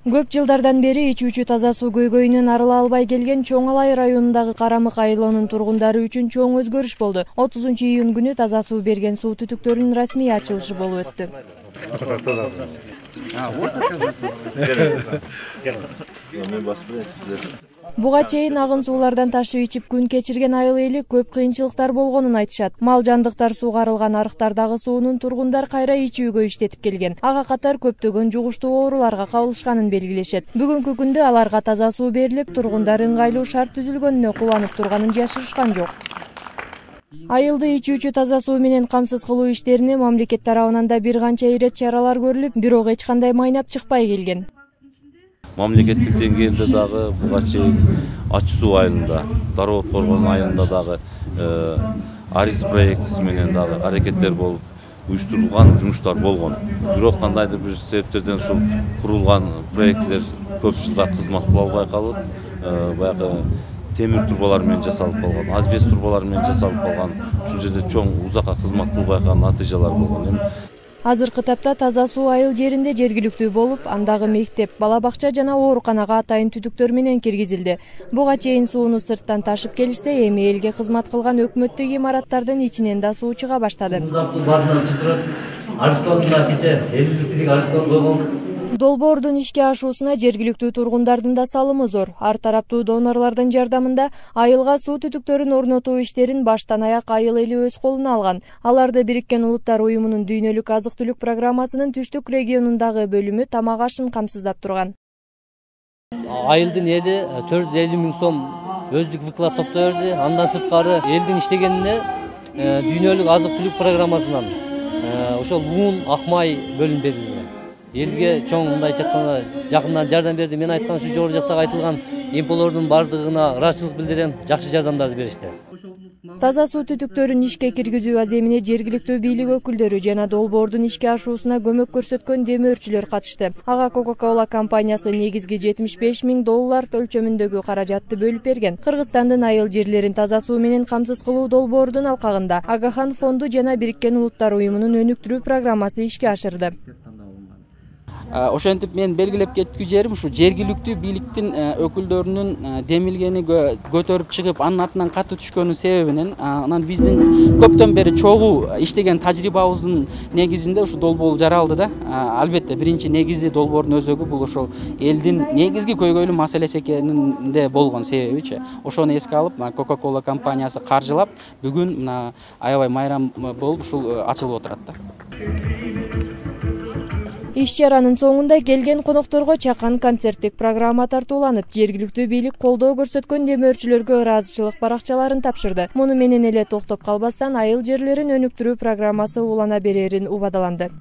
Көп жылдардан бери ичүүчү таза суу көйгөйүнөн арыла албай келген Чоң Алай районундагы Карамык айылынын тургундары үчүн чоң өзгөрүш болду. 30-июнь күнү таза суу берген суу түтүктөрүнүн расмий ачылышы болуп өттү. Буга чейин агын суулардан ташып ичип күн кечирген айыл эли көп кыйынчылыктар болгонун айтышат. Мал жандыктар сууга арылган арыктардагы суунун тургундар кайра ичүүгө иштетип келген. Ага катар көптөгөн жугуштуу ооруларга кабылышканын белгилешет. Бүгүнкү күндө аларга таза суу берилип, тургундар ыңгайлуу шарт түзүлгөнүнө кубанып турганын жашырышкан жок. Айылды ичүүчү таза суу менен камсыз кылуу иштерине мамлекет тарабынан да бир канча ирет чаралар көрүлүп, бирок эч кандай майнап чыкпай келген. Мамлекеттик деңгээлде дагы буга чейин Ачы суу айылында, Дароот Коргон айылында дагы Арис проектиси менен дагы аракеттер болуп, уюштурулган жумуштар болгон. Бирок кандайдыр бир себептерден ушул курулган проекттер көп жылга кызмат кыла албай калып, баягы темир турбалар менен жасалып калган, асбест турбалар менен жасалып калган, ушул жерде чоң узакка кызмат кылбай калган натыйжалар болгон. Азыркы тапта таза суу айыл жеринде жергиликтүү болуп, андагы мектеп, бала бакча жана ооруканага атайын түтүктөр менен киргизилди. Буга чейин сууну сырттан ташып келишсе, эми элге кызмат кылган өкмөттүк имараттардын ичинен да суу чыга баштады. Долбоордун ишке ашуусуна жергиликтүү тургундардын да салымы зор. Ар тараптуу донорлордун жардамында айылга суу түтүктөрүн орнотуу иштерин баштан аяк айыл эли өз колуна алган. Аларды Бириккен Улуттар уюмунун дүйнөлүк азык-түлүк программасынын түштүк регионундагы бөлүмү тамак ашын камсыздап турган. Айылдын эли 450 000 сом өздүк выклад топтой берди. Андан сырткары элдин иштегенине дүйнөлүк азык-түлүк программасынан ошол уун, ак май бөлүнүп берилди. Элге чоң мындайча айтканда жакындан жардам берди. Мен айткан ушу жогору жактагы айтылган эмполордун бардыгына ыраазычылык билдирем, жакшы жардамдарды беришти. Таза суу түтүктөрүн ишке киргизүү аземине жергиликтүү бийлик өкүлдөрү жана долбоордун ишке ашуусуна көмөк көрсөткөн демөөрчүлөр катышты. Ага Coca-Cola компаниясы негизги $75 000 өлчөмүндөгү каражатты бөлүп берген. Кыргызстандын айыл жерлерин таза суу менен камсыз кылуу долбоордун алкагында Агахан фонду жана Бириккен Улуттар уюмунун өнүктүрүү программасы ишке ашырды. Ошентип мен белгилеп кеткү жерим ушу жергиликтүү бийликтин өкүлдөрүнүн демилгени көтөрүп чыгып, анын артынан катуу түшкөнү себебинен, анан биздин көптөн бери чогуу иштеген тажрыйбабыздын негизинде ушу долбоор жаралды да. Албетте биринчи негизи долбоордун өзөгү бул ошол элдин негизги көйгөйлүү маселеси экенинде болгон себебичи. Ошону эске алып, Coca-Cola компаниясы каржылап, бүгүн мына аябай майрам болуп ушул ачылып отурат да. Иш-чаранын соңунда келген конокторго чакан концерттик программа тартууланып, жергиликтүү бийлик колдоо көрсөткөн демөөрчүлөргө ыраазычылык баракчаларын тапшырды. Муну менен эле токтоп калбастан айыл жерлерин өнүктүрүү программасы улана берерин убадаланды.